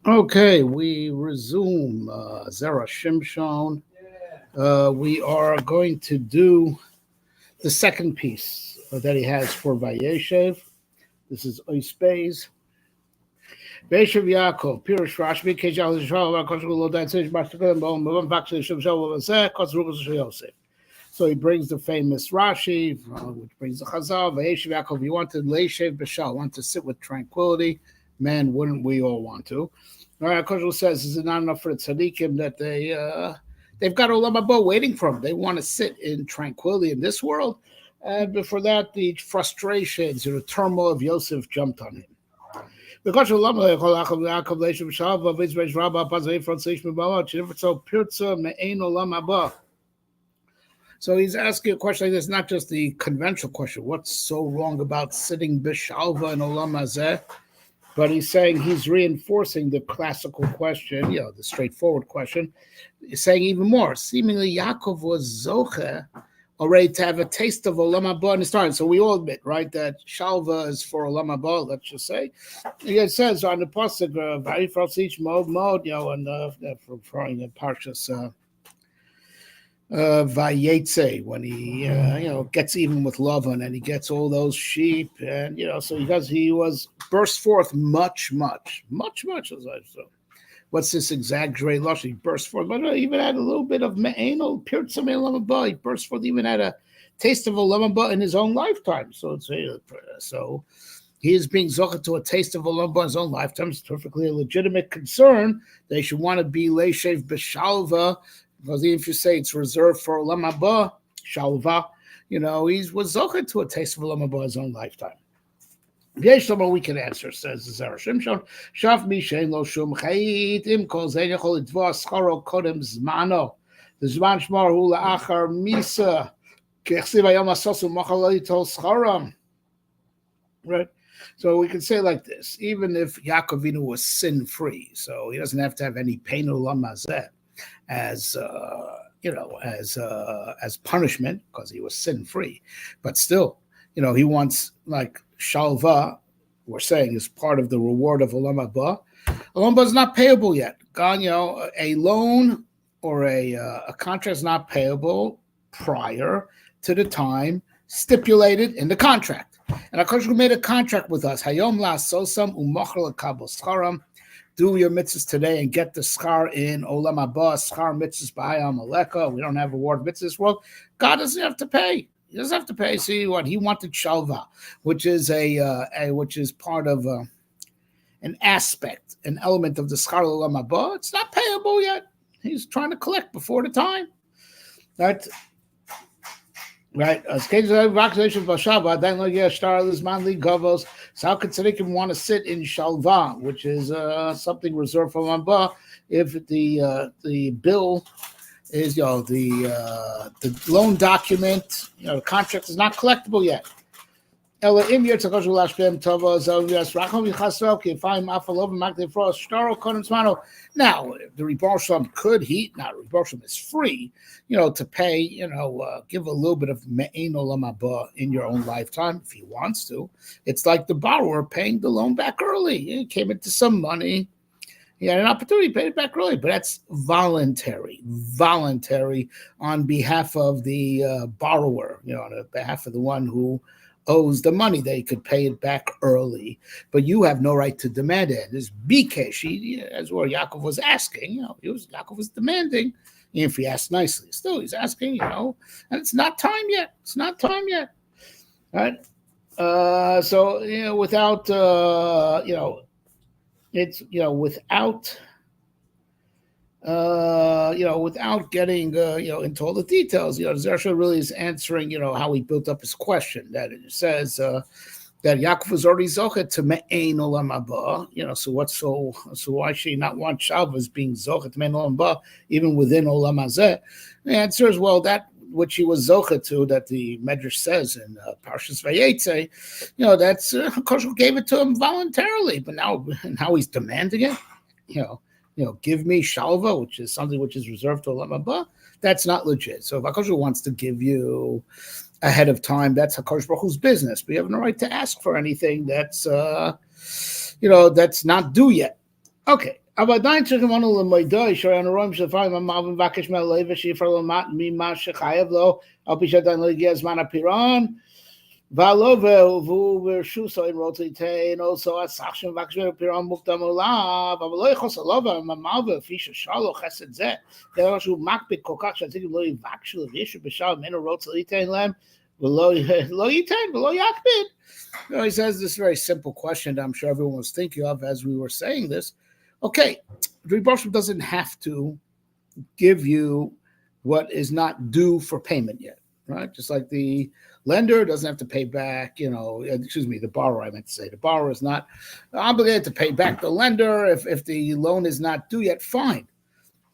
Okay, we resume Zera Shimshon. We are going to do the second piece that he has for Vayeshev. This is Oisbeis. Vayeshev Yaakov, Pirush Rashbi, Kejal Yisrael, Koshul Lodan Sish, Bashtakan, Bom, Bom, Vakshi, Shimshon, Vazeh, Kosrukas Yosef. So he brings the famous Rashi, which brings the Chazal. Vayeshev Yaakov, you wanted Leishev Bashal, want to sit with tranquility. Man, wouldn't we all want to? All right, Koshul says, is it not enough for the tzaddikim that they've got Olam Haba waiting for them? They want to sit in tranquility in this world. And before that, the frustrations or the turmoil of Yosef jumped on him. Because so so he's asking a question like this, not just the conventional question, what's so wrong about sitting bishalva in olam hazeh? But he's saying he's reinforcing the classical question, the straightforward question. He's saying even more. Seemingly, Yaakov was zoche already to have a taste of olam haba in his time. So we all admit, right, that shalva is for olam haba. Let's just say it says on the pasuk, "Vayifrasich mod," and from the parshas. Vayetze, when he gets even with Lavan and he gets all those sheep, and so he was burst forth much. So what's this exaggerated lush? He burst forth, but he even had a little bit of me'enol, pirtzam elamaba. He burst forth, even had a taste of olamaba in his own lifetime. So he is being zocha to a taste of olamaba in his own lifetime. It's perfectly a legitimate concern. They should want to be leishev b'shalva. Because even if you say it's reserved for Olam Haba, Shalva, he was zocher to a taste of Olam Haba his own lifetime. We can answer, says Zera Shimshon. Shaf mishein lo shum chayit im kol zein yachol itvah scharo kodem zmano. The zman shmar hu la'achar misa kechsiv hayom asosu machal litol scharam. Right? So we can say like this, even if Yaakov Avinu was sin-free, so he doesn't have to have any pain Olam Hazeh as as punishment because he was sin free, but still, he wants like shalva. We're saying is part of the reward of olam haba. Olam haba is not payable yet. A loan or a contract is not payable prior to the time stipulated in the contract. And Akash made a contract with us. Hayom la sosam umachal kabel scharam. Do your mitzvahs today and get the schar in olam haba. Schar mitzvahs b'hayam aleka. We don't have a reward mitzvahs this world. God doesn't have to pay. He doesn't have to pay. See what he wanted shalva, which is which is part of an aspect, an element of the schar olam haba. It's not payable yet. He's trying to collect before the time. Right. Right. So how could tzaddikim want to sit in shalva, which is something reserved for Mamba, if the bill is the loan document, the contract is not collectible yet. Now, the Rebbe Shalom could Rebbe Shalom is free, to pay, give a little bit of me'ein olam haba in your own lifetime if he wants to. It's like the borrower paying the loan back early. He came into some money. He had an opportunity to pay it back early, but that's voluntary on behalf of the borrower, on behalf of the one who owes the money. They could pay it back early, but you have no right to demand it. This bikesh, as where Yaakov was asking, Yaakov was demanding. If he asked nicely, still he's asking, and it's not time yet. It's not time yet, right? So without it's without without getting into all the details, Zera really is answering, how he built up his question. That it says that Yaakov was already zochet to me'ein olam haba. So why should he not want Shavas being zochet to me'ein olam haba even within olam hazeh? The answer is, well, that which he was zochet to, that the Medrash says in Parshas Vayetze, that's Koshel gave it to him voluntarily, but now he's demanding it. Give me shalva, which is something which is reserved to olam haba. That's not legit. So if HaKadosh wants to give you ahead of time, that's HaKadosh Baruch Hu's business. But you have no right to ask for anything that's, that's not due yet. Okay. אבל עדיין צריכים לנו למידע שאנו רואים שלפעמים המלווה מבקש מהלווה שיפרע לו ממה שחייב לו, על פי שעדיין לא הגיע זמן הפירעון, והלווה הוא ברשותו אם רוצה ליתן also הסך שמבקש ממנו פירעון מוקדם עליו, אבל לא יכעוס הלווה המלווה לפי ששר לו חסד זה, דבר שהוא מקפיד כל כך שהצדיקים לא יבקשו לוי שבשעה ממנו רוצה ליתן להם, ולא ייתן ולא יקפיד. You know, he says this very simple question that I'm sure everyone was thinking of as we were saying this. Okay, the Rebbe doesn't have to give you what is not due for payment yet, right? Just like the lender doesn't have to pay back, the borrower, I meant to say. The borrower is not obligated to pay back the lender if the loan is not due yet, fine.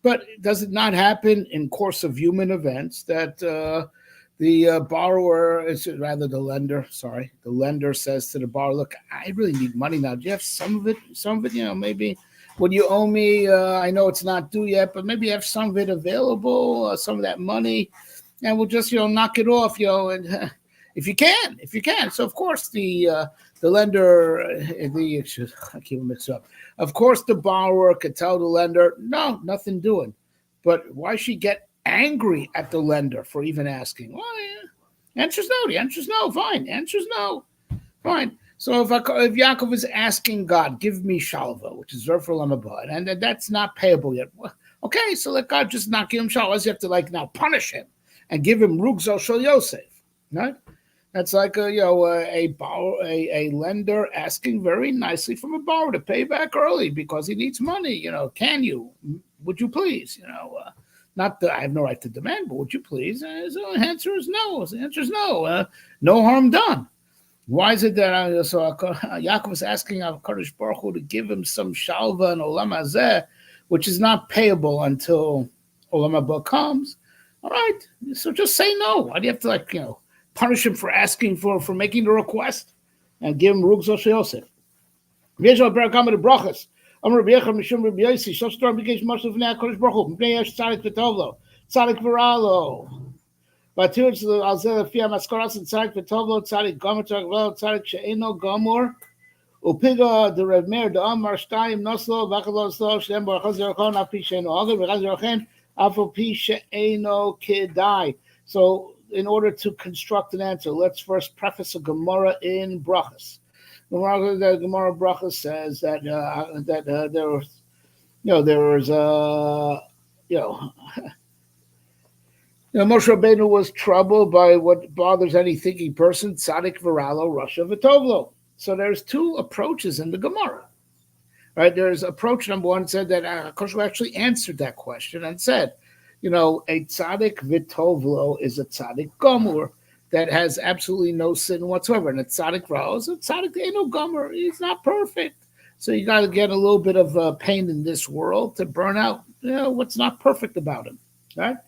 But does it not happen in course of human events that the borrower, rather the lender says to the borrower, look, I really need money now. Do you have some of it, maybe what you owe me, I know it's not due yet, but maybe you have some of it available, some of that money, and we'll just, knock it off, and if you can. So, of course, the lender, I keep mixed up. Of course, the borrower could tell the lender, no, nothing doing. But why should she get angry at the lender for even asking? Well, yeah. Answer's no. The answer's no. Fine. Answer's no. Fine. So if Yaakov is asking God, give me shalva, which is verb for lamabah, and that's not payable yet. Well, okay, so let God just not give him shalva. You have to now punish him and give him rugzal shel Yosef, right? That's like a lender asking very nicely from a borrower to pay back early because he needs money. Can you? Would you please? Not that I have no right to demand, but would you please? So the answer is no. The answer is no. No harm done. Why is it that Yaakov is asking HaKadosh Baruch Hu to give him some shalva and olam hazeh, which is not payable until olam haba comes? All right, so just say no. Why do you have to punish him for asking for making the request and give him rugzal shel Yosef? Vayeshev berakam de brachas. Amar Vayeshev mishum Rabbi Yossi shostor bikesh mashal v'nei HaKadosh Baruch Hu mipnei yesh tzadik v'tovlo tzadik v'ralo. V'atirutz al zeh lefi hamaskoras tzadik v'tovlo tzadik gomer tzadik v'ralo tzadik she'eno gomer upiga de Rav Meir de Amar shtayim noslo v'achalo slo shem barachos yerachon afi she'eno agad v'chaz yerachem afi pi she'eno kedai. So, in order to construct an answer, let's first preface a Gemara in Brachas. The Gemara Brachas says that there was Moshe Rabbeinu was troubled by what bothers any thinking person, Tzadik V'Ralo, Rasha V'Tovlo. So there's two approaches in the Gemara, right? There's approach number one said that Koshua actually answered that question and said, a tzaddik v'tovlo is a tzaddik gomor that has absolutely no sin whatsoever. And a tzaddik v'ralo is a tzaddik ain't no gomor. He's not perfect. So you got to get a little bit of pain in this world to burn out what's not perfect about him, right?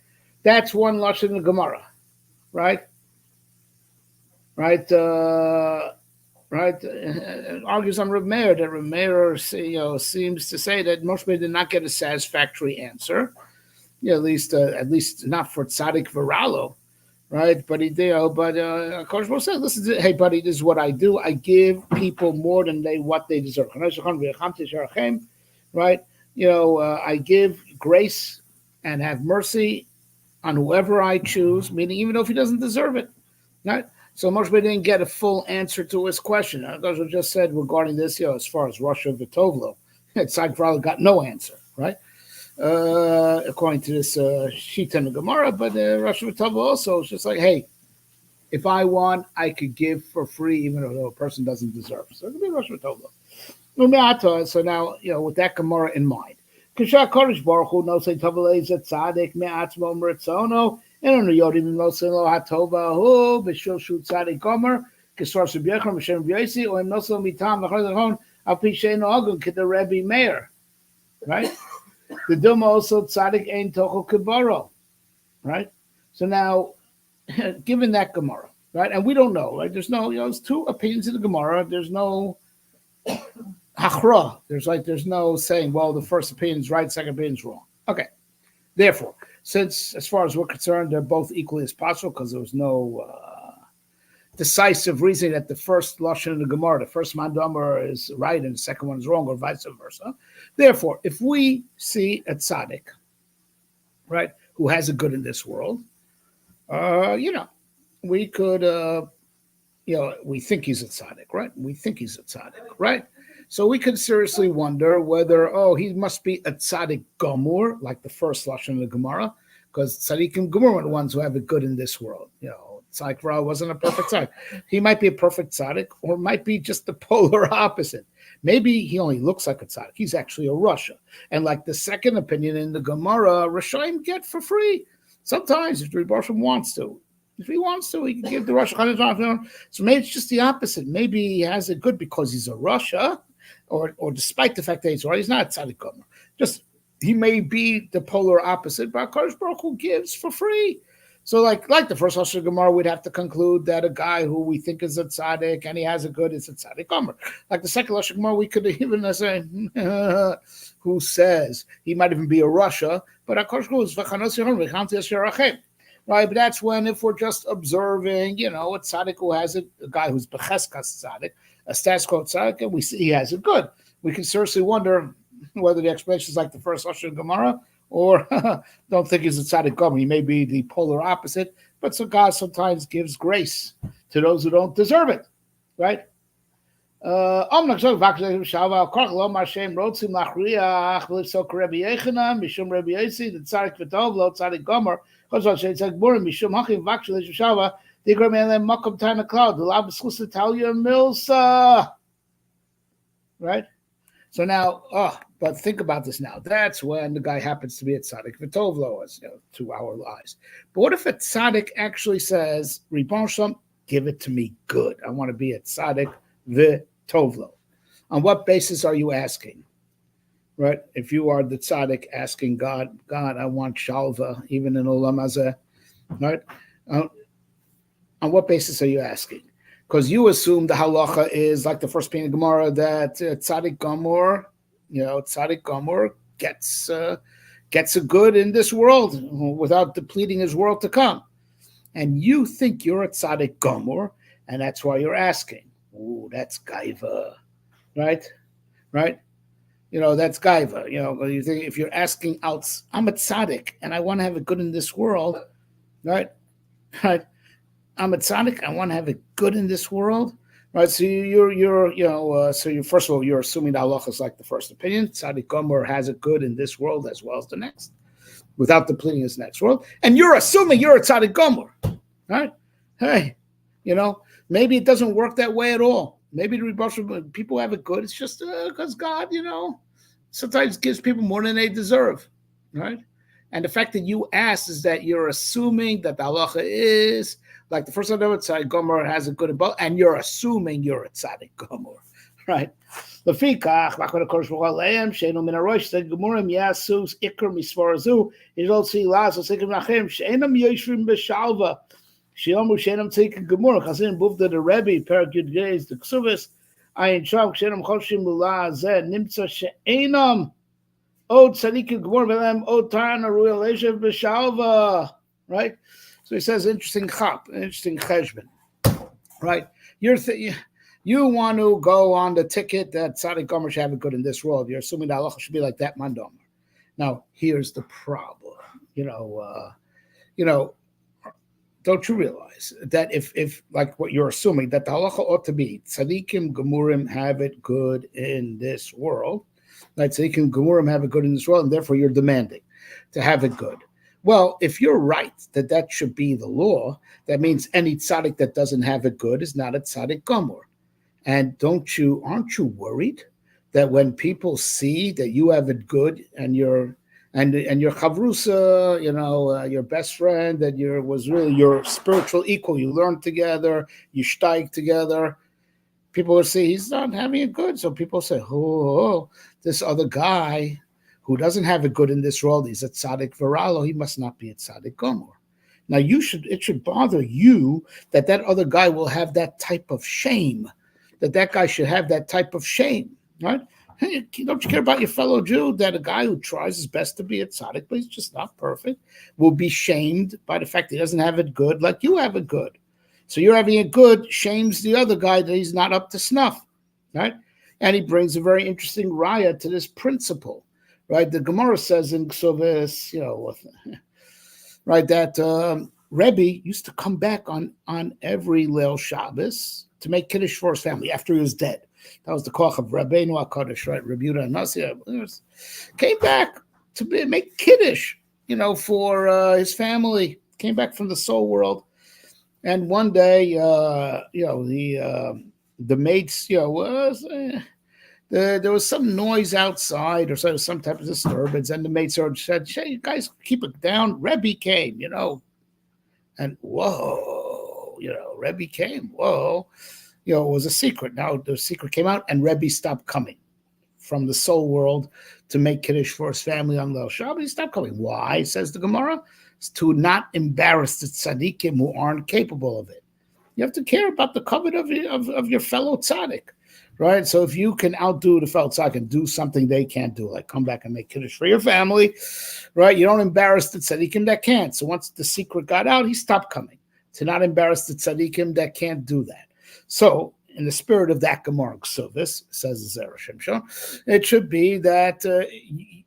That's one lashon in the Gemara, right? Right? Argues on Rav Meir that Rav Meir seems to say that Moshe did not get a satisfactory answer. At least not for tzaddik v'ralo, right? But he did. But Kosh Baruch said, "Listen, hey, buddy, this is what I do. I give people more than what they deserve." Right? I give grace and have mercy on whoever I choose, meaning even if he doesn't deserve it, right? So Moshe didn't get a full answer to his question. Kosh just said regarding this, as far as Rasha V'Tovlo, tzaddik v'ralo got no answer, right? According to this Shita and Gemara, but Rasha V'Tovlo also is just like, hey, if I want, I could give for free, even though a person doesn't deserve. So it could be Rasha V'Tovlo. So now, with that Gemara in mind, Kisha Kodesh Baruch Hu no say Tovlo is a tzaddik me'atzmo meretzono and on the yodim no say lo hatova hu b'shul shu tzaddik gomer kisvar subyechon b'shem v'yosi or no so mitam v'chol api she'eno agun k'da Rebbe Meir, right? The Duma also tzaddik ein tochel kibaro, right? So now, given that Gemara, right, and we don't know, right? There's no, there's two opinions in the Gemara. There's no hachra. There's no saying, well, the first opinion is right, second opinion is wrong. Okay. Therefore, since as far as we're concerned, they're both equally as possible because there was no decisive reasoning that the first lashon in the Gemara, the first mandomer is right and the second one is wrong, or vice versa. Therefore, if we see a tzaddik, right, who has a good in this world, we could, we think he's a tzaddik, right? We think he's a tzaddik, right? So we could seriously wonder whether, he must be a tzaddik gomur, like the first lashon in the Gemara, because tzaddikim gomur are the ones who have it good in this world. Tzaddik Ra wasn't a perfect tzaddik. He might be a perfect tzaddik, or might be just the polar opposite. Maybe he only looks like a tzaddik. He's actually a Rasha. And like the second opinion in the Gemara, Rashaim get for free. Sometimes if the Rebbe wants to. If he wants to, he can give the Rasha. So maybe it's just the opposite. Maybe he has it good because he's a Rasha, or despite the fact that he's right, he's not a tzaddik gomer. Just he may be the polar opposite, but HaKadosh Baruch Hu gives for free. So like the first Lashon Gemara, we'd have to conclude that a guy who we think is a tzaddik and he has a good is a tzaddik gomer. Like the second Lashon Gemara, we could even say who says he might even be a Rasha, but HaKadosh Baruch Hu is right, but that's when if we're just observing, a tzaddik who has a guy who's becheskas tzaddik, a status quo tzaddik, and we see he has it good. We can seriously wonder whether the explanation is like the first Lashon Gemara, or don't think he's a tzaddik gomer. He may be the polar opposite, but so God sometimes gives grace to those who don't deserve it, right? Right? So now, but think about this now. That's when the guy happens to be a tzaddik v'tovlo, as to our eyes. But what if a tzaddik actually says, Ribon Shalom, give it to me good. I want to be a tzaddik v'tovlo. On what basis are you asking? Right? If you are the tzaddik asking God, I want shalva, even in olam hazeh, right? On what basis are you asking? Because you assume the halacha is like the first opinion of Gemara that tzaddik gomor, tzaddik gomor gets a good in this world without depleting his world to come, and you think you're a tzaddik gomor, and that's why you're asking. Ooh, that's gaiva, right? Right? That's gaiva. You think if you're asking out, I'm a tzaddik and I want to have it good in this world, right? Right? I'm a tzaddik. I want to have it good in this world, right? So you're first of all, you're assuming the halacha is like the first opinion. Tzaddik gomer has it good in this world as well as the next, without depleting his next world. And you're assuming you're a tzaddik gomer, right? Hey, maybe it doesn't work that way at all. Maybe the people have it good. It's just because God, sometimes gives people more than they deserve, right? And the fact that you asked is that you're assuming that the halacha is like the first time tzaddik gomer has a good about, and you're assuming you're a tzaddik gomer, right? Lefikach, v'achad HaKadosh Baruch Hu aleim she'enu min harosh tzaddik gomorim yasu ikar misvarazu yidol tzilaz osikim lachem she'enam yoshvim b'shalva she'omu she'enam tzaddik gomer chazin buvda the Rebbe perak Yud Geiz the Ksuvas ayin shav she'enam choshim l'la zeh nimtza she'enam od tzaddik gomer v'lem od taran aruy Vayeshev b'shalva, right? So he says, interesting cheshbon, right? You want to go on the ticket that tzaddik gomer should have it good in this world. You're assuming that halacha should be like that mandomer. Now, here's the problem. Don't you realize that if like what you're assuming, that the halacha ought to be tzaddikim gemurim have it good in this world, like tzaddikim gemurim have it good in this world, and therefore you're demanding to have it good. Well, if you're right that should be the law, that means any tzaddik that doesn't have it good is not a tzaddik gomer. And aren't you worried that when people see that you have it good and your chavrusa, your best friend, that was really your spiritual equal, you learned together, you steig together, people will see he's not having it good. So people say, this other guy who doesn't have it good in this world, he's a tzaddik v'ralo, he must not be a tzaddik gomer. Now it should bother you that other guy will have that type of shame, that guy should have that type of shame, right? Hey, don't you care about your fellow Jew that a guy who tries his best to be a tzaddik, but he's just not perfect, will be shamed by the fact he doesn't have it good like you have it good? So you're having it good shames the other guy that he's not up to snuff, right? And he brings a very interesting raya to this principle, right? The Gemara says in Ksovis, right, that Rebbe used to come back on every Leil Shabbos to make Kiddush for his family after he was dead. That was the koch of Rabbeinu HaKadosh, right? Rabbi Yehuda Nasi came back to make Kiddush, for his family. Came back from the soul world. And one day, the mates, there was some noise outside or some type of disturbance, and the mates said, "Hey, you guys, keep it down." Rebbe came, and whoa, Rebbe came. Whoa, it was a secret. Now the secret came out, and Rebbe stopped coming from the soul world to make Kiddush for his family on Leil Shabbos. He stopped coming. Why, says the Gemara? It's to not embarrass the tzaddikim who aren't capable of it. You have to care about the covet of your fellow tzaddik, right? So if you can outdo the fellow tzaddik and do something they can't do, like come back and make Kiddush for your family, right? You don't embarrass the tzaddikim that can't. So once the secret got out, he stopped coming to not embarrass the tzaddikim that can't do that. So in the spirit of that Gemara Ksovis, says Zera Shimshon, it should be that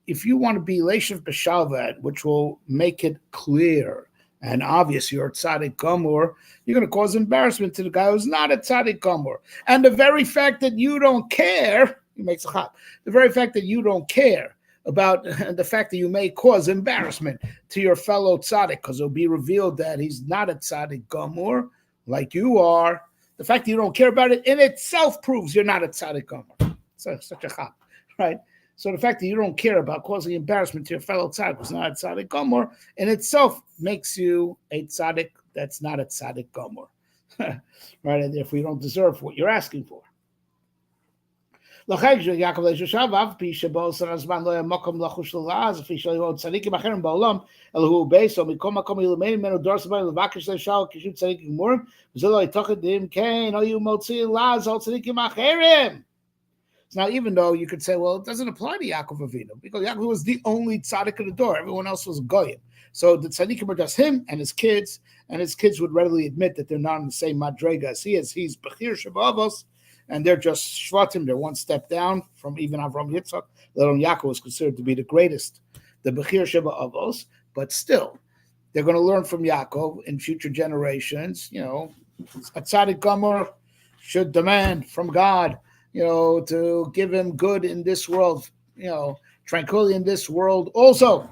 if you want to be Leishav B'Shalvad, which will make it clear and obvious you're a tzaddik gomor, you're going to cause embarrassment to the guy who's not a tzaddik gomor. And the very fact that you don't care, he makes a chap, the very fact that you don't care about the fact that you may cause embarrassment to your fellow tzaddik, because it'll be revealed that he's not a tzaddik gomor like you are. The fact that you don't care about it in itself proves you're not a tzaddik gomor. Such a chap, right? So the fact that you don't care about causing embarrassment to your fellow tzaddik who's not a tzaddik gomor in itself makes you a tzaddik that's not a tzaddik gomor, right? And therefore you don't deserve what you're asking for. Now, even though you could say, well, it doesn't apply to Yaakov Avinu, because Yaakov was the only tzaddik in the door. Everyone else was goyim. So the tzaddikim are just him and his kids would readily admit that they're not in the same madrega as he is. He's Bechir Shabavos, and they're just Shvatim. They're one step down from even Avram Yitzchak. Let alone Yaakov was considered to be the greatest, the Bechir Shabavos, but still, they're going to learn from Yaakov in future generations. A tzaddik gomer should demand from God, to give him good in this world, tranquility in this world also,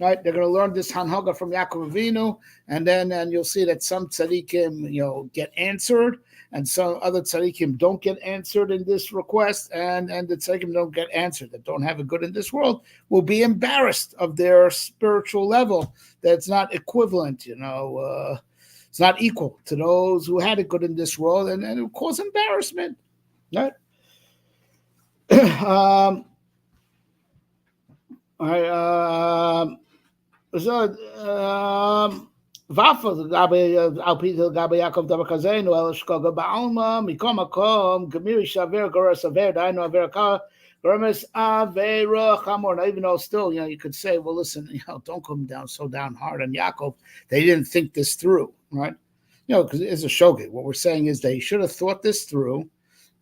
right? They're going to learn this Hanhaga from Yaakov Avinu, and you'll see that some tzaddikim, get answered, and some other tzaddikim don't get answered in this request, and the tzaddikim don't get answered, that don't have it good in this world, will be embarrassed of their spiritual level, that's not equivalent, it's not equal to those who had it good in this world, and it will cause embarrassment, right? So Vafa לגבי על פי לגבי יעקב דבר כזנו אלא שכגה בעלמא מכל מקום גמירי שעבר גורס עבר דהיינו עבר גורס עבר חמור. Now even though still you could say, well, listen, don't come down so down hard on Yaakov. They didn't think this through, right? Because it's a shogeg. What we're saying is they should have thought this through,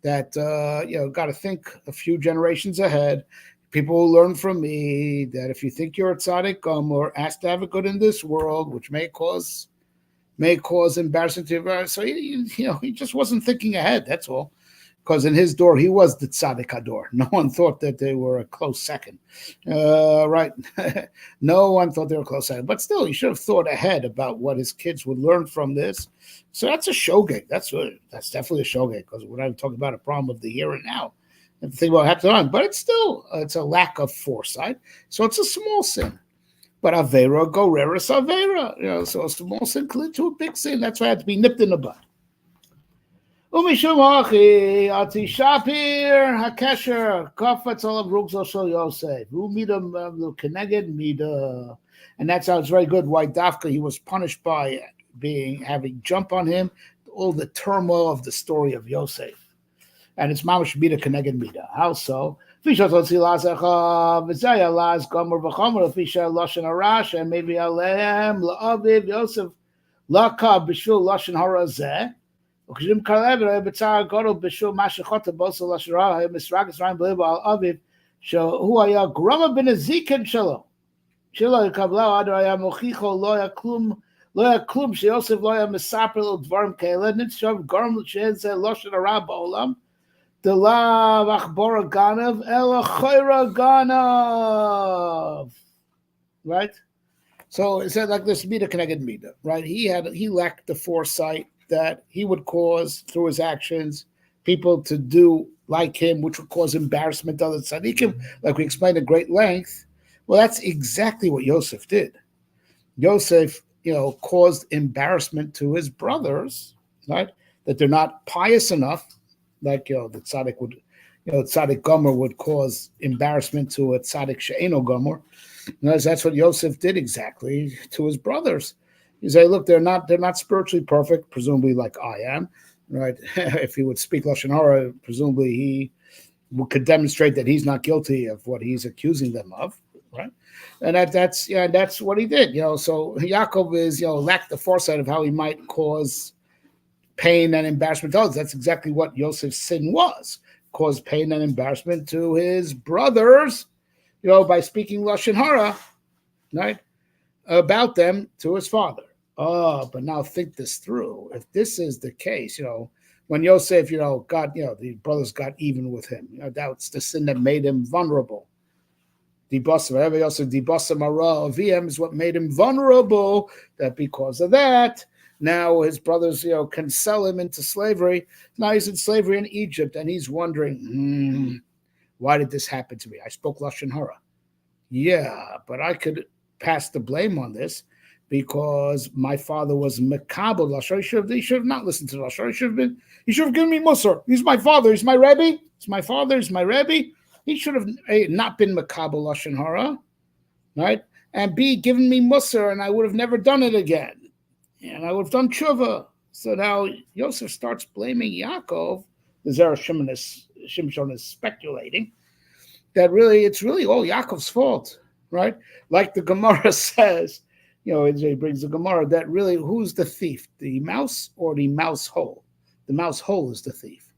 that got to think a few generations ahead. People will learn from me that if you think you're a tzaddik or ask to have it good in this world, which may cause embarrassment to you. So he just wasn't thinking ahead. That's all. Because in his door, he was the tzaddik hador. No one thought that they were a close second, right? No one thought they were a close second. But still, he should have thought ahead about what his kids would learn from this. So that's a shogeg. That's definitely a shogeg, because we're not talking about a problem of the here and now. And think about what happened on, but it's a lack of foresight. So it's a small sin. But avera goreris avera, so a small sin leads to a big sin. That's why it had to be nipped in the bud. Umishum hachi ati shapir hakesher kafetz olav rugzo shel Yosef umidam keneged mida, and that's how it's very good. Why Dafka he was punished by having jump on him, all the turmoil of the story of Yosef. And it's mamash mida keneged mida. How so? Fisha totzi lazecha v'zaya laz gomer v'chomer fisha lashon arash, and maybe alehem la'aviv Yosef Laka b'shul lashon hara zeh. Ukshim kalev b'tzar gadol b'shul mashachota bosa lashon hara misragas rayim b'lev al aviv hu haya grama b'nezikin shelo. Shelo yikablau adar haya mochicho lo haya klum sheyosef lo haya mesaper lo dvarim kaela nitzhav garm she'en zeh lashon hara ba'olam. The lav achbora ganav el chayra ganav. Right? So it said like this, Mida connected Mida, right? He lacked the foresight that he would cause through his actions people to do like him, which would cause embarrassment to other tzaddikim, like we explained at great length. Well, that's exactly what Yosef did. Yosef, caused embarrassment to his brothers, right? That they're not pious enough. Like the tzaddik would, tzaddik gomer would cause embarrassment to a tzaddik she'eno gomer. That's what Yosef did exactly to his brothers. He said, "Look, they're not spiritually perfect, presumably like I am, right? If he would speak lashon hara, presumably he could demonstrate that he's not guilty of what he's accusing them of, right? And that's what he did. So Yaakov is lacked the foresight of how he might cause pain and embarrassment to others. That's exactly what Yosef's sin was: cause pain and embarrassment to his brothers, by speaking lashon hara, right, about them to his father. Oh, but now think this through. If this is the case, when Yosef, got, the brothers got even with him, that's the sin that made him vulnerable. Yosef is what made him vulnerable. That because of that, now his brothers, can sell him into slavery. Now he's in slavery in Egypt, and he's wondering, why did this happen to me? I spoke lashon hara. Yeah, but I could pass the blame on this because my father was mekabel lashon. He should have not listened to lashon. He should have given me musar. He's my father. He's my rebbe. He's my father. He's my rebbe. He should have not been mekabel lashon hara, right? And be given me musar, and I would have never done it again. And I would have done tshuva. So now Yosef starts blaming Yaakov. The Zera Shimshon is speculating that it's really all Yaakov's fault, right? Like the Gemara says, he brings the Gemara that really, who's the thief? The mouse or the mouse hole? The mouse hole is the thief.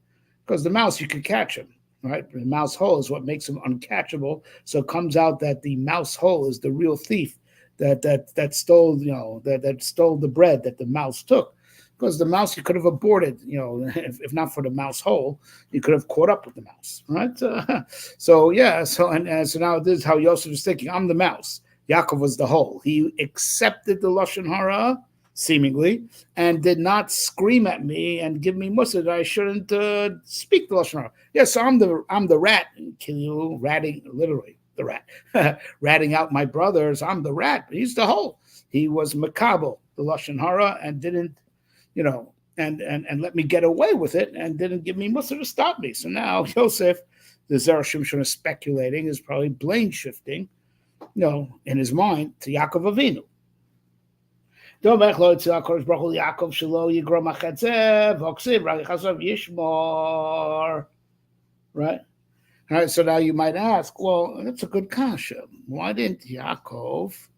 Because the mouse, you can catch him, right? The mouse hole is what makes him uncatchable. So it comes out that the mouse hole is the real thief that stole, that stole the bread that the mouse took. Because the mouse, you could have aborted, if not for the mouse hole, you could have caught up with the mouse, right? So now this is how Yosef is thinking. I'm the mouse. Yaakov was the hole. He accepted the lashon hara, seemingly, and did not scream at me and give me musar that I shouldn't speak the lashon hara. Yes, so I'm the rat, kill you, ratting, literally the rat, ratting out my brothers. I'm the rat, but he's the hole. He was makabel, the lashon hara, and didn't. And let me get away with it and didn't give me musar to stop me. So now Yosef, the Zera Shimshon is speculating, is probably blame shifting, in his mind to Yaakov Avinu. Right? All right, so now you might ask, well, that's a good kasha. Why didn't Yaakov...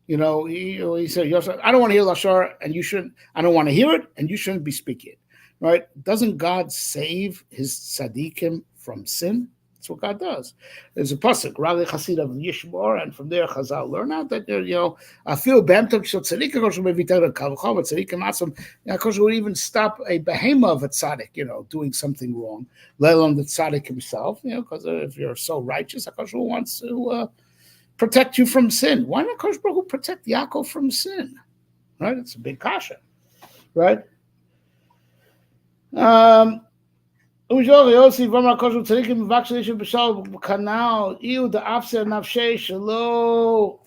he said, Yosef, I don't want to hear lashon, and you shouldn't. I don't want to hear it, and you shouldn't be speaking it, right? Doesn't God save his tzaddikim from sin? That's what God does. There's a pasuk, Rali Chasid of Yishmor, and from there Chazal learn out that I feel b'emtok shel tzaddik Kosh mevitar kavchol, but tzaddikim atzum. Kosh would even stop a behemoth of a tzaddik, doing something wrong, let alone the tzaddik himself, because if you're so righteous, Kosh wants to. Protect you from sin. Why not Kosh Baruch Hu protect Yaakov from sin? Right? It's a big kasha. Right? Canal, iu the afser nafshei shelo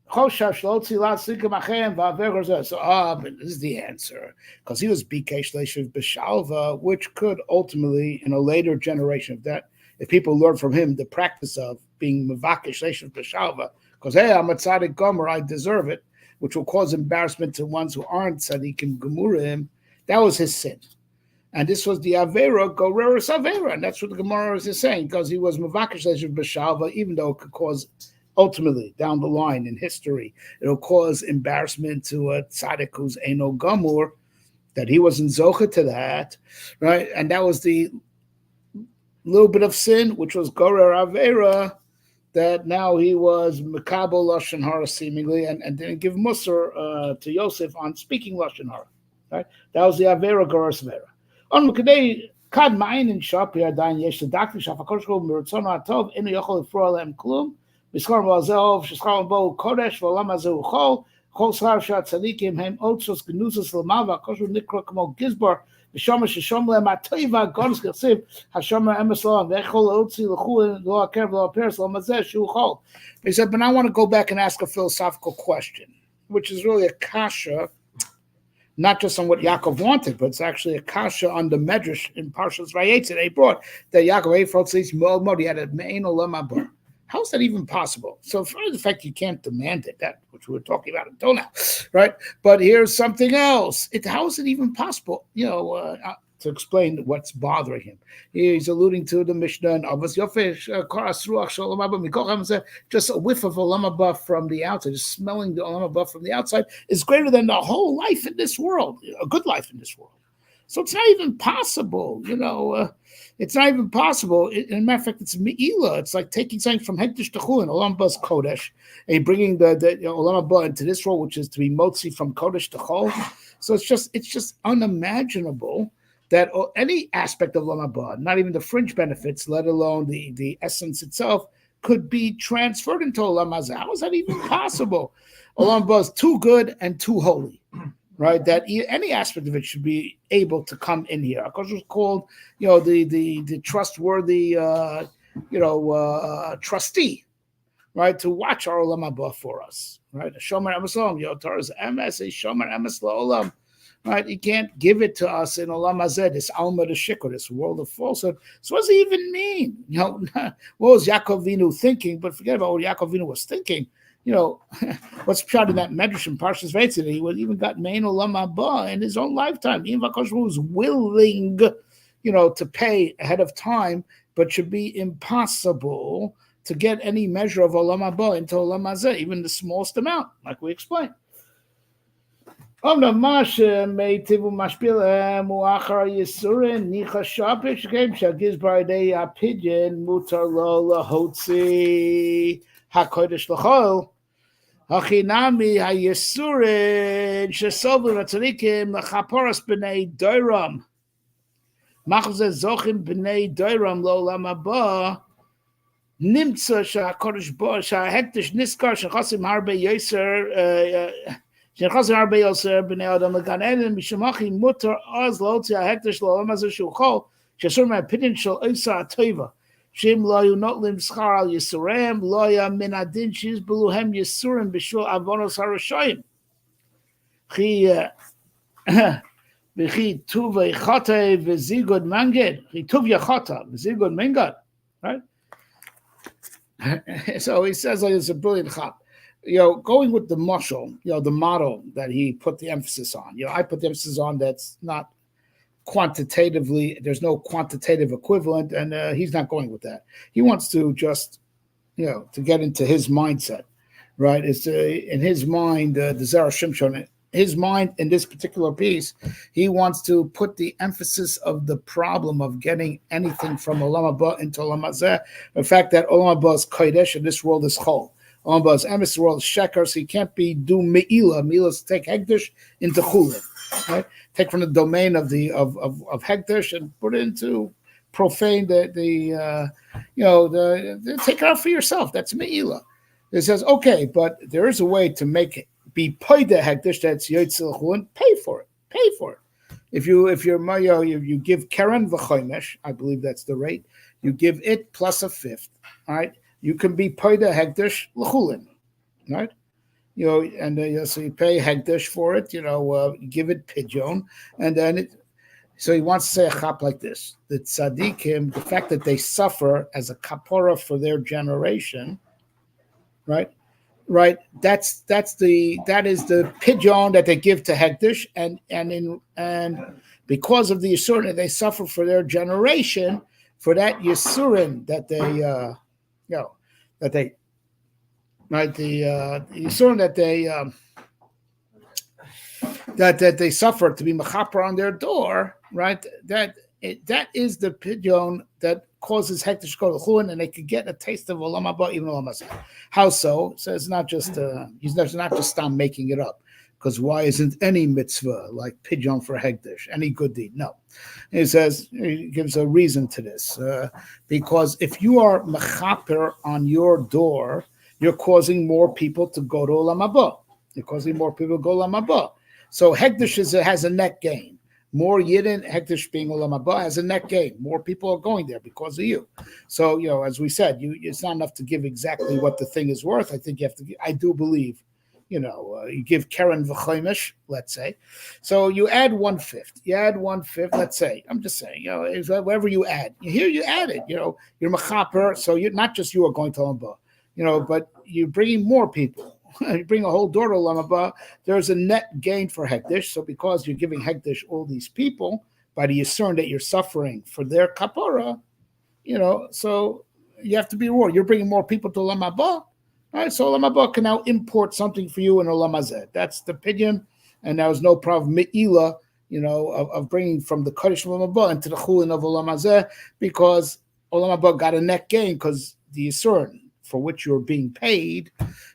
choshav shelo tzilat slikim achem va'aver. So, but this is the answer. Because he was bikesh leishiv b'shalva, which could ultimately, in a later generation of that, if people learn from him the practice of being mevakesh leishiv b'shalva, because hey, I'm a tzaddik gomer, I deserve it, which will cause embarrassment to ones who aren't tzaddikim gemurim, that was his sin. And this was the avera goreres avera, and that's what the Gemara is saying, because he was mevakesh leishiv b'shalva, even though it could cause ultimately down the line in history. It'll cause embarrassment to a tzaddik who's Eno Gamur, that he wasn't zocha to that, right? And that was the little bit of sin, which was Gorer Avera, that now he was Mekabel Lashon Hara seemingly, and didn't give Musar to Yosef on speaking Lashon Hara. Right? That was the Avera Goros Avera. On Mekadei Kad Ma'in in Shop Yardain Yesh the Doctor Shafakoshko Mirzona Atov Inu Yochel Froel Em Klum Miskar Bazel Shishkal Bo Kodesh Volam Azu Chol Chol Sar Shat Tzadikim Hem Otsos Gnuzas Lamava Koshu Nikra Kamo Gizbar Shomer Shishomle Matoiva Gonis Kasiv Hashomer Emerson Vechol Otzi Lechu Lo Akev Lo Peres Lo Mazeh Shu Chol. He said, but I want to go back and ask a philosophical question, which is really a kasha, not just on what Yaakov wanted, but it's actually a kasha on the Medrash in Parshas Vayetze they brought that Yaakov Eifrod says he had a Mein Olam Haba. How is that even possible? So for the fact you can't demand it, that which we were talking about until now, right? But here's something else. How is it even possible? To explain what's bothering him. He's alluding to the Mishnah and Avos Yofesh Karas Ruach Shalom Abba Mikol. Just a whiff of Olam Haba from the outside, just smelling the Olam Haba from the outside is greater than the whole life in this world, a good life in this world. So it's not even possible, it's not even possible. In a matter of fact, it's Me'ila. It's like taking something from Hekdesh to Chulin, Olam Haba's Kodesh, and bringing the Olam Haba into this role, which is to be Motzi from Kodesh to Chol. So it's just unimaginable that any aspect of Olam Haba, not even the fringe benefits, let alone the essence itself, could be transferred into Olam Hazeh. How is that even possible? Olam Haba is too good and too holy. Right, that any aspect of it should be able to come in here. Of course, it was called, the trustworthy, trustee, right, to watch our Olam Haba for us, right? Shomer Emes Olam, Yotar's Emes, a Shomer Emes La'olam, right? He can't give it to us in Olam Hazeh, this Alma de Shikr, this world of falsehood. So what does it even mean? What was Yaakov Avinu thinking? But forget about what Yaakov Avinu was thinking. What's pshat in that Medrash in Parshas Vayetze? He was even got Mein Olam Haba in his own lifetime. Even Vakash was willing, to pay ahead of time, but should be impossible to get any measure of Olam Haba into Olam Hazeh, even the smallest amount, like we explained. HaKodesh L'chol Hachinami HaYesurin Shesovu Ratzonikim L'chaporas B'nei Doiram Machzeh Zochim B'nei Doiram L'olam Haba Nimtza ShaKodesh Bo ShaHektish Niskar Shechasim Harbe Yoser Shechasim Harbe Yoser B'nei Adam L'gan Eden Mishamachi Mutar Oz L'otzi HaHektish L'olam Hazeh Shu Chol Shesur Ma'pidin Shel Oisa HaTova Shim loyu notlim schar al Yisurim loya min adin shiz beluhem Yisurim b'shul avonos harashayim. V'chi tuv echate v'zigod manged. Chi tuv yachata v'zigod manged. Right. So he says like it's a brilliant chap. Going with the mashal, the model that he put the emphasis on. I put the emphasis on that's not quantitatively, there's no quantitative equivalent, and he's not going with that. He wants to just, to get into his mindset, right? It's in his mind, the Zera Shimshon, his mind in this particular piece, he wants to put the emphasis of the problem of getting anything from Olam Haba into Olam Hazeh, the fact that Olam Haba is Kodesh and this world is Chol. Olam Haba is Emes, the world is Sheker, so he can't do Me'ila. Me'ila is to take Hekdesh into Chulin, right? Take from the domain of Hekdesh and put it into profane, take it out for yourself. That's Me'ila. It says, okay, but there is a way to make it be paid the Hekdesh that's Yotzil Chulin, pay for it. If you give Keren v'chomesh, I believe that's the rate, you give it plus a fifth, all right? You can be paid the Hekdesh l'chulin, right? So you pay Hekdesh for it, give it pidyon, and then so he wants to say a chap like this: the tzaddikim, the fact that they suffer as a kapora for their generation, right? That is the pidyon that they give to Hekdesh, and because of the yisurin they suffer for their generation, for that yisurin that they right? The Yisurim that they suffer to be mechaper on their door, right? That is the pidyon that causes hektish to go to chulin, and they could get a taste of olam haba even olam hazeh. How so? So it's not just he's not just stop making it up. Because why isn't any mitzvah like pidyon for hektish any good deed? No, he gives a reason to this because if you are mechaper on your door, you're causing more people to go to olam haba. You're causing more people to go to olam haba. So Hekdesh has a net gain. More Yidden, Hekdesh being Olam Haba, has a net gain. More people are going there because of you. So, as we said, it's not enough to give exactly what the thing is worth. I think you have to, I do believe, you give Karen V'choimish, let's say. So you add 1/5. You add 1/5, let's say. I'm just saying, whatever you add. Here you add it, you're Mechaper, so you're not just you are going to Olam Haba, but you're bringing more people. You bring a whole door to Olam Haba, there's a net gain for Hekdesh. So because you're giving Hekdesh all these people, by the Yisur that you're suffering for their kapara, so you have to be rewarded. You're bringing more people to Olam Haba. All right, so Olam Haba can now import something for you in Olam Hazeh. That's the pidyon, and there was no problem me'ila, of bringing from the Kodesh of Olam Haba into the Chulin of Olam Hazeh, because Olam Haba got a net gain because the Yisur for which you're being paid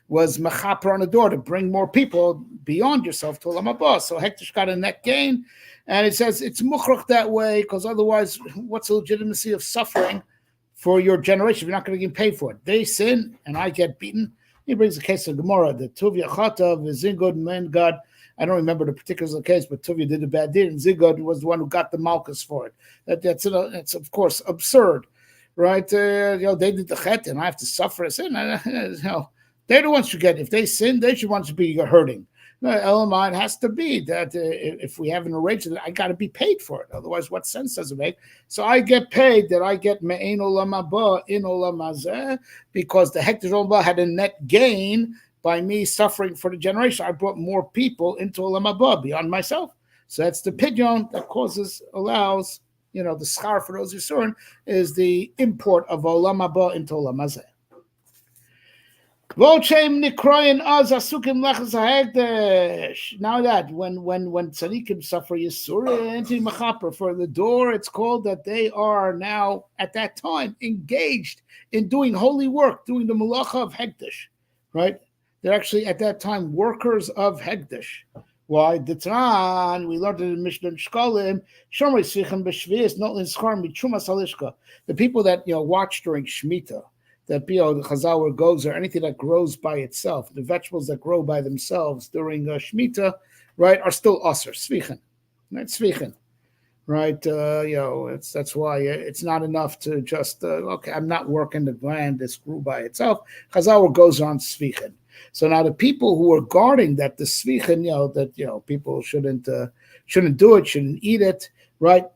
was mechaper on the door to bring more people beyond yourself to Olam Haba. So Hektish got a net gain, and it says it's mukhrach that way, because otherwise, what's the legitimacy of suffering for your generation if you're not going to get paid for it? They sin, and I get beaten. He brings a case of Gemara, the Tuvia Chata, Zingud, Man God. I don't remember the particulars of the case, but Tuvia did a bad deed, and Zingud was the one who got the malchus for it. That's of course absurd. Right, they did the chet, and I have to suffer a sin. They're the ones who get. If they sin, they should want to be hurting. Elamah, it has to be that if we have an arrangement, I got to be paid for it. Otherwise, what sense does it make? So I get paid that I get me'ein olam haba in olam hazeh, because the hektish olam haba had a net gain by me suffering for the generation. I brought more people into olam haba beyond myself. So that's the pidyon that allows. The schar for those Yisurim is the import of Olam Haba into Olam Hazeh. Now that when tzaddikim suffer Yisurim for the door, it's called that they are now at that time engaged in doing holy work, doing the malacha of Hekdesh, right? They're actually at that time workers of Hekdesh. Why? The Tran, we learned in Mishnah Shkalim, Shomer Sichim B'Shvius, Notlin Schar Mitrumas Halishka. The people that watch during Shemitah, that the Chazal goes or anything that grows by itself, the vegetables that grow by themselves during Shemitah, right, are still Aser, Svichen. Right, Svichen. Right, that's why it's not enough to just I'm not working the land this grew by itself. Chazal goes on Svichen. So now the people who are guarding that the svichen, that people shouldn't do it, shouldn't eat it, right?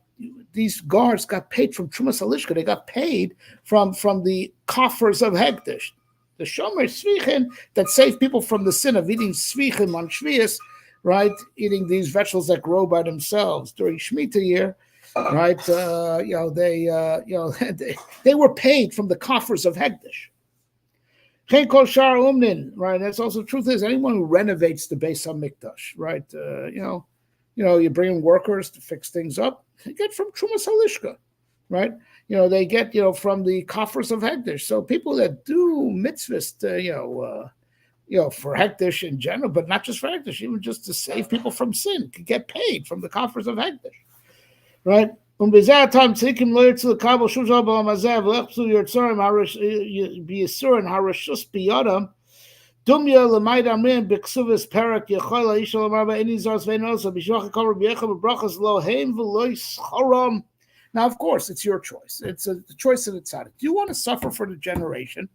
These guards got paid from Trumas Halishka. They got paid from the coffers of Hekdesh. The Shomer Svichen that save people from the sin of eating svichen on Shvius, right? Eating these vegetables that grow by themselves during Shemitah year, right? They were paid from the coffers of Hekdesh. Right? That's also the truth is anyone who renovates the Beis HaMikdash, right? You bring in workers to fix things up. They get from Trumas Halishka, right? They get from the coffers of Hekdesh. So people that do mitzvahs, for Hekdesh in general, but not just for Hekdesh, even just to save people from sin, can get paid from the coffers of Hekdesh, right? B'zeh time tzadikim lo yirtzu l'kabel shum shal b'olam hazeh v'lechzu yirtzorim b'yisurin harashus b'yadam dumya l'mayid amrim b'ksuvis perak yachol ha'ish l'mar ba'eni zos ve'nosa b'shvach ha'kol Rabbi Yechanan b'brachas lo heim v'lo yischaram. Now, of course, it's your choice. It's the choice of the tzaddik. Do you want to suffer for the generation?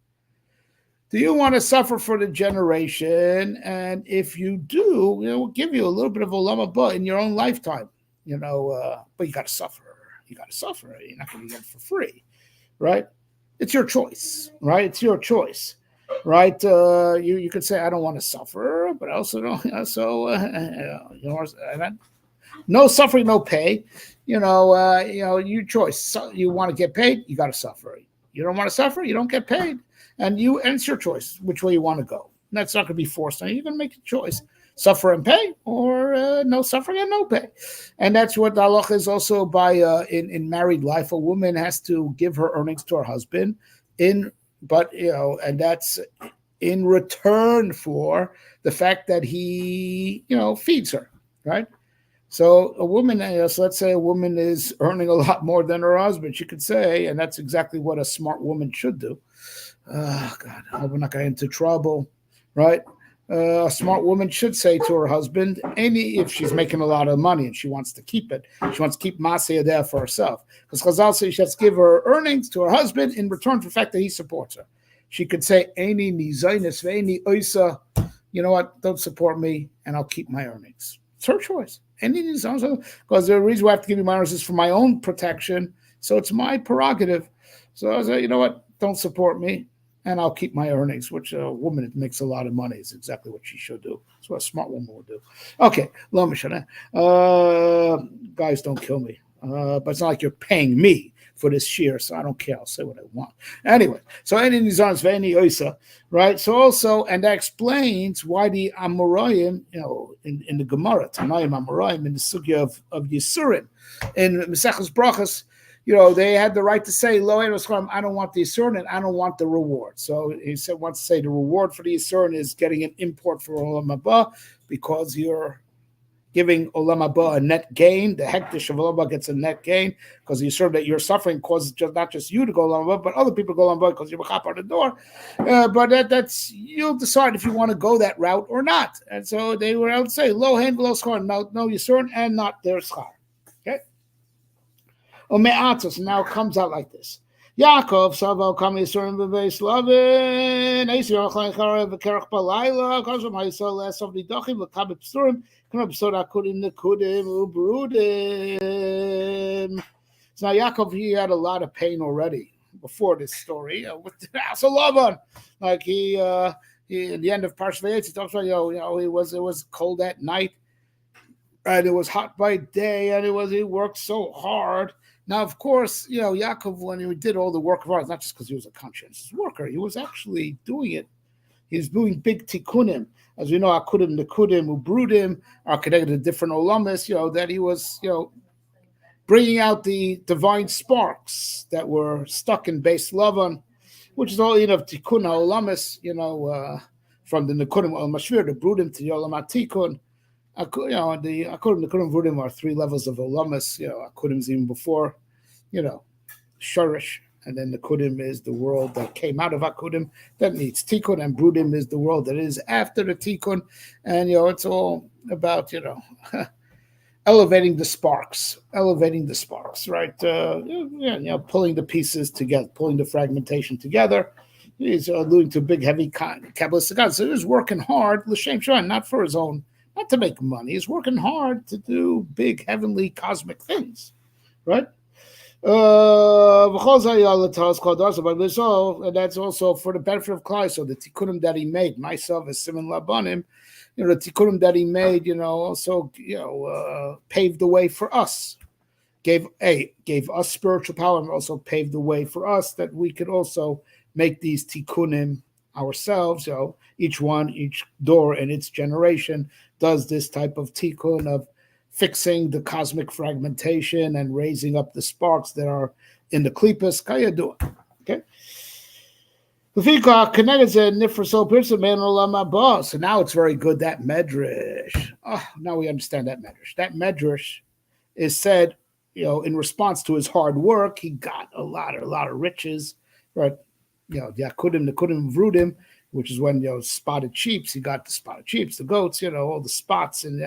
Do you want to suffer for the generation? And if you do, we'll give you a little bit of olam haba in your own lifetime. But you got to suffer. You got to suffer. You're not going to get it for free, right? It's your choice, right? It's your choice, right? You could say I don't want to suffer, but I also don't. No suffering, no pay. Your choice. So you want to get paid, you got to suffer. You don't want to suffer, you don't get paid. and it's your choice which way you want to go. And that's not going to be forced on you. You're going to make a choice: suffer and pay, or no suffering and no pay. And that's what the halacha is also by in married life. A woman has to give her earnings to her husband, and that's in return for the fact that he feeds her, right? So a woman, so let's say a woman is earning a lot more than her husband. She could say, and that's exactly what a smart woman should do. Oh God, I hope we're not going into trouble, right? A smart woman should say to her husband, if she's making a lot of money and she wants to keep it, she wants to keep Masaya there for herself. Because Chazal says she has to give her earnings to her husband in return for the fact that he supports her. She could say, Eini nizainis ve'eini oisa, you know what, don't support me and I'll keep my earnings. It's her choice. Because the reason why I have to give you my earnings is for my own protection. So it's my prerogative. So I say, you know what, don't support me and I'll keep my earnings, which a woman that makes a lot of money is exactly what she should do. That's what a smart woman would do. Okay, guys, don't kill me. But it's not like you're paying me for this shear, so I don't care. I'll say what I want. Anyway, so any nizarns ve'eni oisa, right? So also, and that explains why the Amoraim, in the Gemara, Tanaim Amoraim, in the sugya of Yisurim, in Mesechus Brachas, they had the right to say, Lo I don't want the Yisurin and I don't want the reward. So he wants to say the reward for the Yisurin is getting an import for Olam Haba because you're giving Olam Haba a net gain. The hektish of Olam Haba gets a net gain because the Yisurin that you're suffering causes not just you to go Olam Haba, but other people go Olam Haba because you're chap on the door. But that's you'll decide if you want to go that route or not. And so they were able to say, Lo hen v'lo schar, no Yisurin and not their schar. Okay. Ome'atos, now it comes out like this. Yaakov, Savo, Kam Yisurim, Bebeis Lavin, Eisir, Achlain Charav, Kerach Balayla, Kazum Haisol, Les of the Dochim, Lakabit Psurim, Kanab Soda Kudim, Nekudim, Ubrudim. So now Yaakov, he had a lot of pain already before this story with the house of Lavan. Like he at the end of Parsh Vayetz, he talks about, it was cold at night, and it was hot by day, and he worked so hard. Now, of course, Yaakov, when he did all the work of art, not just because he was a conscientious worker, he was actually doing it. He was doing big tikkunim. As we know, akudim, nekudim, ubrudim are connected to different olamas, that he was, bringing out the divine sparks that were stuck in Beis Lavan, which is all, tikkun olamas, from the nekudim al mashvir, the brudim to the olam atikun. The akudim, nekudim, brudim are three levels of olamas. Akudim is even before, shorish, and then the kudim is the world that came out of akudim that needs tikkun, and brudim is the world that is after the tikkun, and it's all about elevating the sparks, right? Pulling the pieces together, pulling the fragmentation together. He's alluding to big, heavy Kabbalistic God. So he was working hard, l'shem shine, not for his own, not to make money. He's working hard to do big, heavenly, cosmic things, right? And that's also for the benefit of Klai. So the tikkunim that he made, myself as Simon Labanim, the tikkunim that he made, also paved the way for us, gave us spiritual power, and also paved the way for us that we could also make these tikkunim ourselves. Each door in its generation does this type of tikkun of fixing the cosmic fragmentation and raising up the sparks that are in the klipas. Kayadua. Okay. So now it's very good, that medrash. Oh, now we understand that medrash. That medrash is said, in response to his hard work, he got a lot of riches, right? The akudim, vrudim, which is when spotted sheep. He got the spotted sheep, the goats, all the spots, and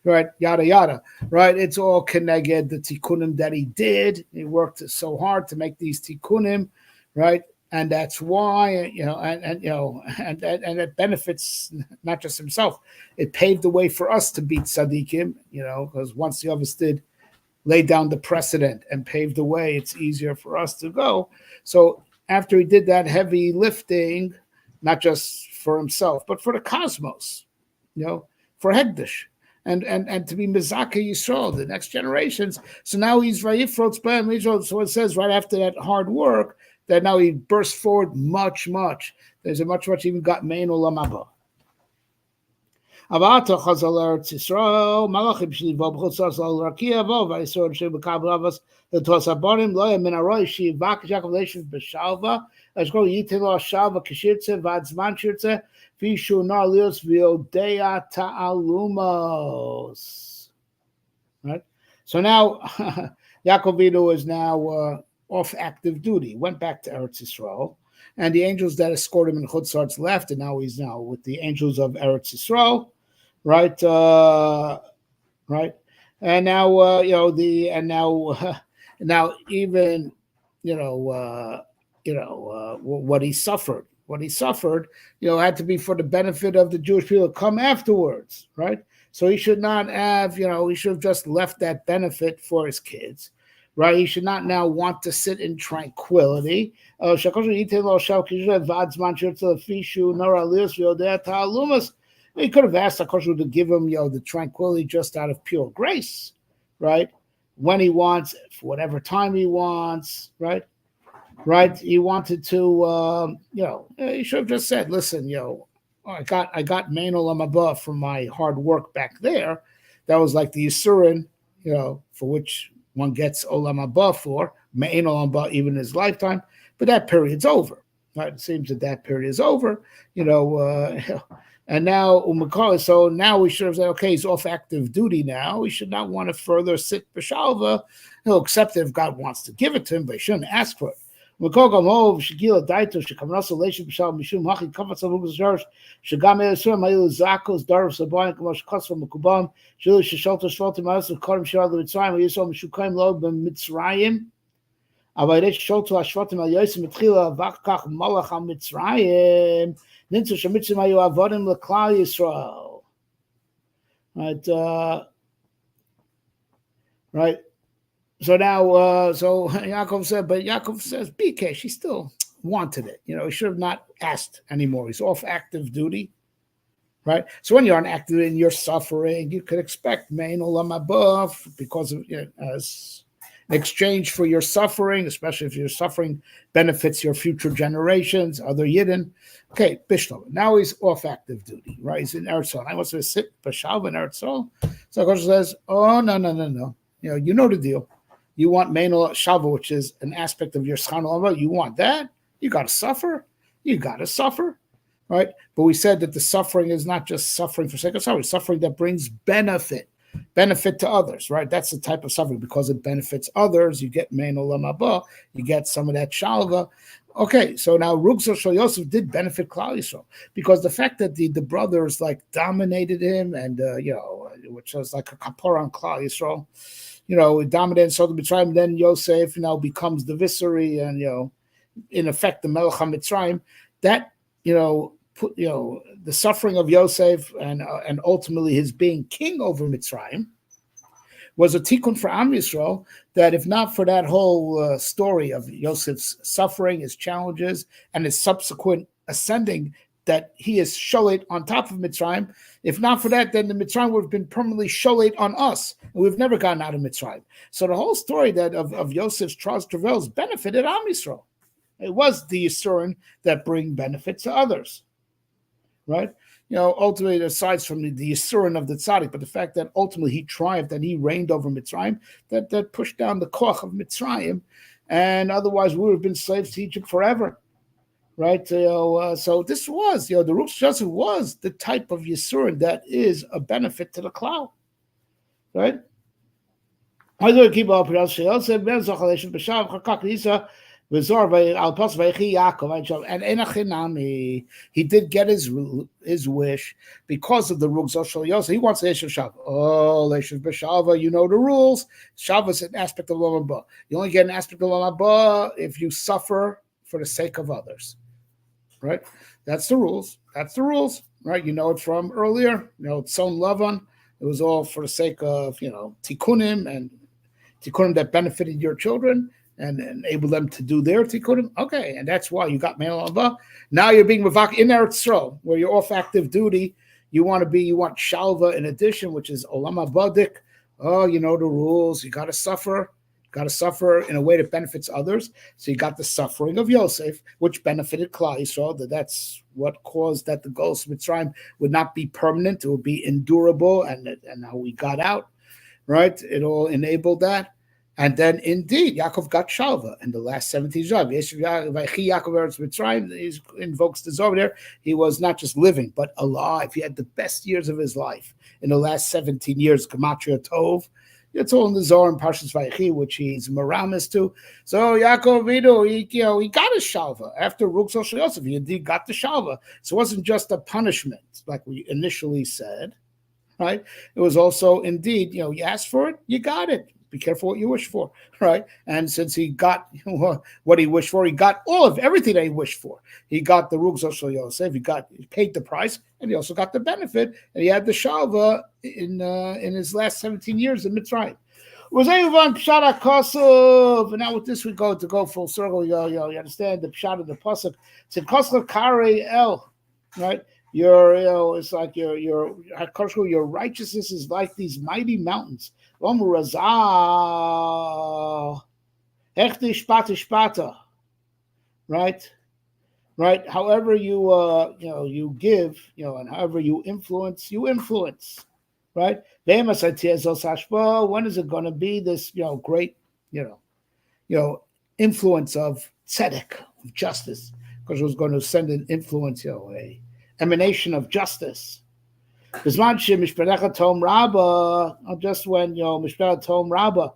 right, yada yada, right? It's all connected the tikkunim that he did. He worked so hard to make these tikkunim, right? And that's why and it benefits not just himself. It paved the way for us to beat tzaddikim, because once the others did lay down the precedent and paved the way, it's easier for us to go. So after he did that heavy lifting, not just for himself, but for the cosmos, for Hegdish, and to be Mizaka Yisrael, the next generations. So now he's Vayifrotz B'hem Yisrael. So it says right after that hard work, that now he burst forward much. There's a much even got main olam haba. Avata chazal eretz Yisrael malachim shlivo b'chutzas al rakia vo v'yisrael shebekabel avos l'tos habonim lo yamin aroi shivak Yaakov leishiv b'shalva ashkol yitin lo shalva kishirtze v'ad zman shirtze v'yishu nar lios v'yodea ta'alumos. Right. So now Yaakov Avinu is now off active duty. Went back to Eretz Yisrael, and the angels that escort him in Chutzarts left, and now he's now with the angels of Eretz Yisrael. Right, right, and now now even what he suffered, had to be for the benefit of the Jewish people to come afterwards, right? So he should not have, he should have just left that benefit for his kids, right? He should not now want to sit in tranquility. He could have asked HaKadosh to give him, the tranquility just out of pure grace, right? When he wants, for whatever time he wants, right? Right? He wanted to, he should have just said, listen, I got main olam haba from my hard work back there. That was like the Yisurin, for which one gets olam haba for, main olam haba even in his lifetime. But that period's over, right? It seems that period is over, and now, so now we should have said, okay, he's off active duty now. We should not want to further sit b'shalva. He'll accept it if God wants to give it to him, but he shouldn't ask for it. Right, right. So now, so Yaakov says, BK, she still wanted it. He should have not asked anymore. He's off active duty, right? So when you're on active and you're suffering, you could expect main olam haba because of as in exchange for your suffering, especially if your suffering benefits your future generations, other Yidden. Okay, Bishlam. Now he's off active duty, right? He's in Eretz Yisrael. I want to sit Bashav in Eretz Yisrael. So HaKadosh says, oh, no. You know the deal. You want main Shava, which is an aspect of your Schana Lama. You want that? You got to suffer. Right? But we said that the suffering is not just suffering for sake of suffering. Suffering that brings benefit to others, right? That's the type of suffering. Because it benefits others, you get main olam haba, you get some of that shalva. Okay, so now Rugza Shal Yosef did benefit Klal Yisrael because the fact that the brothers like dominated him and which was like a kapor on Klal Yisrael, it dominated so the Mitzrayim. Then Yosef becomes the Viseri and in effect the Melech HaMitzrayim. That put the suffering of Yosef and ultimately his being king over Mitzrayim was a tikkun for Am Yisrael, that if not for that whole story of Yosef's suffering, his challenges, and his subsequent ascending, that he is sholet on top of Mitzrayim, if not for that, then the Mitzrayim would have been permanently sholet on us, and we've never gotten out of Mitzrayim. So the whole story that of Yosef's trials, travails benefited Am Yisrael. It was the Yisurin that bring benefit to others, right? Ultimately, aside from the Yisurin of the Tzaddik, but the fact that ultimately he triumphed and he reigned over Mitzrayim, that pushed down the koach of Mitzrayim, and otherwise we would have been slaves to Egypt forever, right? So this was, the Ruch Joseph was the type of Yisurin that is a benefit to the cloud, right? And he did get his wish because of the Rugzah Shal Yosef. He wants Leishav Shava. Oh, Leishav B'Shava, you know the rules. Shava is an aspect of Olam Haba. You only get an aspect of Olam Haba if you suffer for the sake of others, right? That's the rules. Right? You know it from earlier. It's Son Lavan. It was all for the sake of tikkunim and tikkunim that benefited your children and enable them to do their tikkunim. Okay, and that's why you got Me'al Haba. Now you're being mavak in Eretz Yisrael, where you're off active duty. You want shalva in addition, which is Olam Habadik. Oh, you know the rules. You got to suffer. Got to suffer in a way that benefits others. So you got the suffering of Yosef, which benefited Klal Yisrael. That's what caused that the Golus Mitzrayim would not be permanent; it would be endurable, and how we got out. Right? It all enabled that. And then indeed, Yaakov got Shalva in the last 17 years. He invokes this over there. He was not just living, but alive. He had the best years of his life in the last 17 years. Gematria Tov. It's all in the Zohar and Parshas Vayechi, which he's Maramis to. So Yaakov Vidu, he got his Shalva. After Rukzol Shel Yosef, he indeed got the Shalva. So it wasn't just a punishment, like we initially said. Right? It was also indeed, you asked for it, you got it. Be careful what you wish for, right? And since he got what he wished for, he got all of everything that he wished for. He got the Rugzol Shel Yosef, he paid the price, and he also got the benefit, and he had the Shalva in his last 17 years in Mitzrayim. Was Ayuvan Pshat HaKosov, and now with this we go full circle. You understand the Pshat of the pasuk. It's in Kosler Karei El, right? It's like your righteousness is like these mighty mountains. Right? However you give, and however you influence, right? When is it going to be this, great, influence of tzedek, of justice? Because it was going to send an influence, a emanation of justice. Just when Mishparecha Tom Rabbah,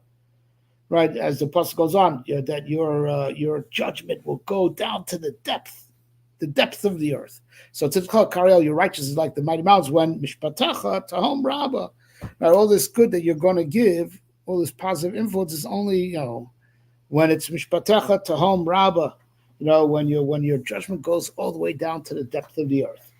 right, as the pasuk goes on, that your judgment will go down to the depth of the earth. So it's called Kariel, your righteousness is like the mighty mountains. When Mishpatecha Tom Rabbah, right, all this good that you're going to give, all this positive influence is only when it's Mishpatecha Tom Rabbah, when your judgment goes all the way down to the depth of the earth.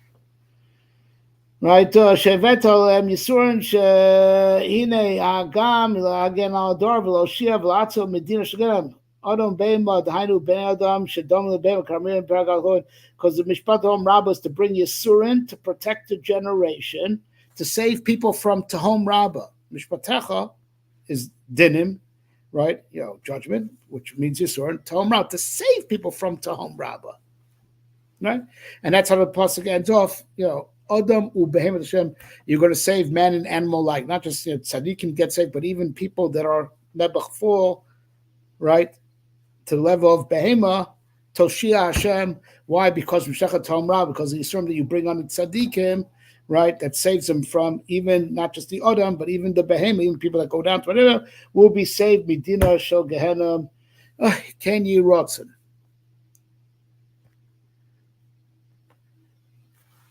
Right, Shevet Alem Yisurin Shehine Agam Again Al Dor Veloshia Velatzo Medina Shagam Adam Beima Dainu Ben Adam Shadom Lebem Karmir Paragalon, because the Mishpat Hom Rabbah is to bring Yisurin to protect the generation, to save people from Tahom Rabbah. Mishpatecha is dinim, right? Judgment, which means Yisurin. Tahom Rabbah, to save people from Tahom Rabbah, right? And that's how the pasuk ends off. Adam ubehemet Hashem, you're going to save man and animal alike. Not just tzaddikim get saved, but even people that are nebach fall, right, to the level of behema, toshia Hashem. Why? Because Mishachat Tomra, because the Yisurim that you bring on the tzaddikim, right, that saves them from even not just the Adam, but even the behema, even people that go down to whatever, will be saved. Midina shel Gehenna, Ken Yi Rotzen.